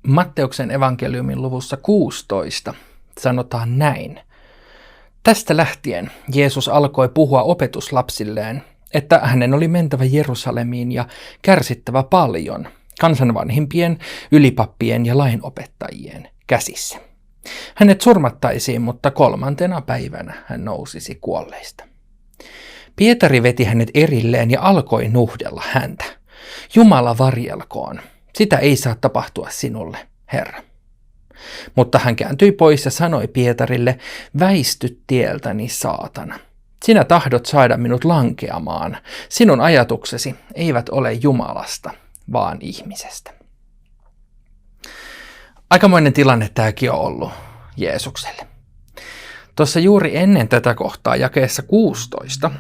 Matteuksen evankeliumin luvussa 16 sanotaan näin. Tästä lähtien Jeesus alkoi puhua opetuslapsilleen, että hänen oli mentävä Jerusalemiin ja kärsittävä paljon kansanvanhimpien, ylipappien ja lainopettajien käsissä. Hänet surmattaisiin, mutta 3. päivänä hän nousisi kuolleista. Pietari veti hänet erilleen ja alkoi nuhdella häntä. Jumala varjelkoon, sitä ei saa tapahtua sinulle, Herra. Mutta hän kääntyi pois ja sanoi Pietarille, väisty tieltäni, saatana. Sinä tahdot saada minut lankeamaan. Sinun ajatuksesi eivät ole Jumalasta, vaan ihmisestä. Aikamoinen tilanne tämäkin on ollut Jeesukselle. Tuossa juuri ennen tätä kohtaa jakeessa 16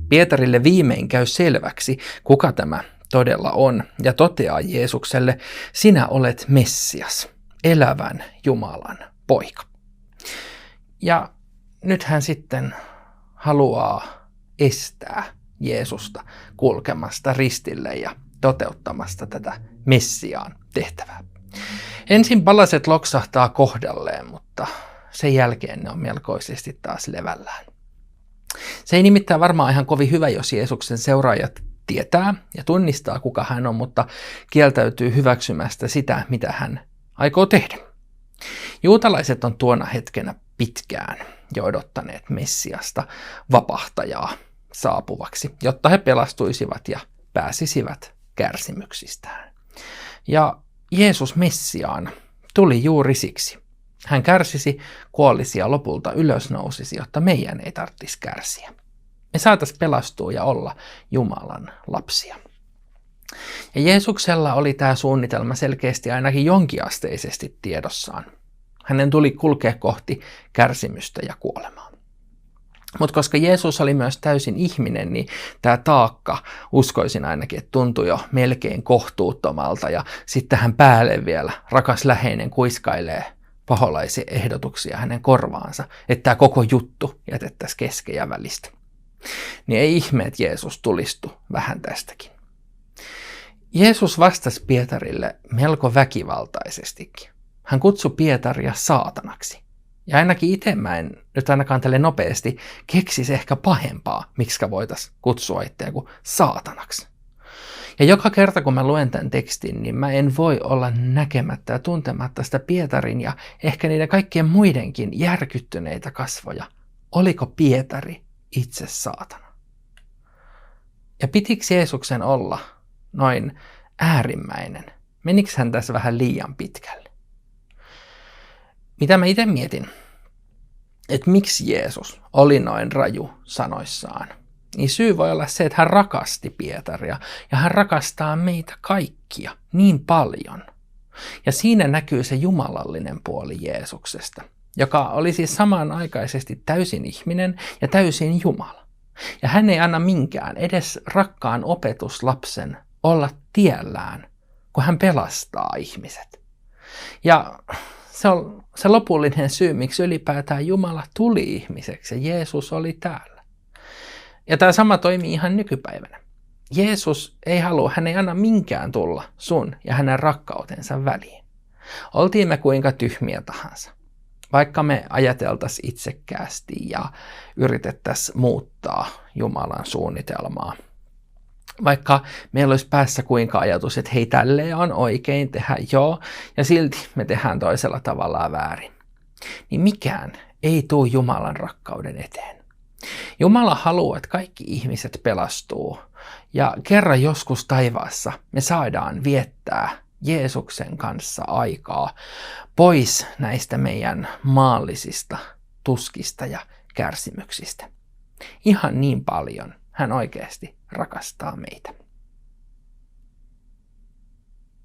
Pietarille viimein käy selväksi, kuka tämä todella on, ja toteaa Jeesukselle, sinä olet Messias, elävän Jumalan poika. Ja nyt hän sitten haluaa estää Jeesusta kulkemasta ristille ja toteuttamasta tätä Messiaan tehtävää. Ensin palaset loksahtaa kohdalleen, mutta sen jälkeen ne on melkoisesti taas levällään. Se ei nimittäin varmaan ihan kovin hyvä, jos Jeesuksen seuraajat tietää ja tunnistaa, kuka hän on, mutta kieltäytyy hyväksymästä sitä, mitä hän aikoo tehdä. Juutalaiset on tuona hetkenä pitkään jo odottaneet Messiasta, vapahtajaa, saapuvaksi, jotta he pelastuisivat ja pääsisivät kärsimyksistään. Ja Jeesus Messiaana tuli juuri siksi. Hän kärsisi, kuolisi ja lopulta ylösnousisi, jotta meidän ei tarvitsisi kärsiä. Me saataisiin pelastua ja olla Jumalan lapsia. Ja Jeesuksella oli tämä suunnitelma selkeästi ainakin jonkinasteisesti tiedossaan. Hänen tuli kulkea kohti kärsimystä ja kuolemaa. Mutta koska Jeesus oli myös täysin ihminen, niin tämä taakka, uskoisin ainakin, että tuntui jo melkein kohtuuttomalta. Ja sitten hän päälle vielä, rakas läheinen, kuiskailee paholaisia ehdotuksia hänen korvaansa, että tämä koko juttu jätettäisiin kesken ja välistä. Niin ei ihme, että Jeesus tulistui vähän tästäkin. Jeesus vastasi Pietarille melko väkivaltaisestikin. Hän kutsui Pietaria saatanaksi. Ja ainakin itse mä en nyt ainakaan tälle nopeasti keksisi ehkä pahempaa, miksi voitaisiin kutsua itseä kuin saatanaksi. Ja joka kerta kun mä luen tämän tekstin, niin mä en voi olla näkemättä ja tuntematta sitä Pietarin ja ehkä niiden kaikkien muidenkin järkyttyneitä kasvoja. Oliko Pietari itse saatana? Ja pitikö Jeesuksen olla noin äärimmäinen? Menikö hän tässä vähän liian pitkälle? Mitä mä itse mietin, että miksi Jeesus oli noin raju sanoissaan, niin syy voi olla se, että hän rakasti Pietaria ja hän rakastaa meitä kaikkia niin paljon. Ja siinä näkyy se jumalallinen puoli Jeesuksesta, joka oli siis samanaikaisesti täysin ihminen ja täysin Jumala. Ja hän ei anna minkään, edes rakkaan opetuslapsen, olla tiellään, kun hän pelastaa ihmiset. Ja se on se lopullinen syy, miksi ylipäätään Jumala tuli ihmiseksi ja Jeesus oli täällä. Ja tämä sama toimii ihan nykypäivänä. Jeesus ei halua, hän ei anna minkään tulla sun ja hänen rakkautensa väliin. Oltiin me kuinka tyhmiä tahansa. Vaikka me ajateltaisiin itsekkäästi ja yritettäisiin muuttaa Jumalan suunnitelmaa. Vaikka meillä olisi päässä kuinka ajatus, että hei, tälleen on oikein tehdä, joo, ja silti me tehdään toisella tavalla väärin. Niin mikään ei tule Jumalan rakkauden eteen. Jumala haluaa, että kaikki ihmiset pelastuu, ja kerran joskus taivaassa me saadaan viettää Jeesuksen kanssa aikaa pois näistä meidän maallisista tuskista ja kärsimyksistä. Ihan niin paljon hän oikeasti rakastaa meitä.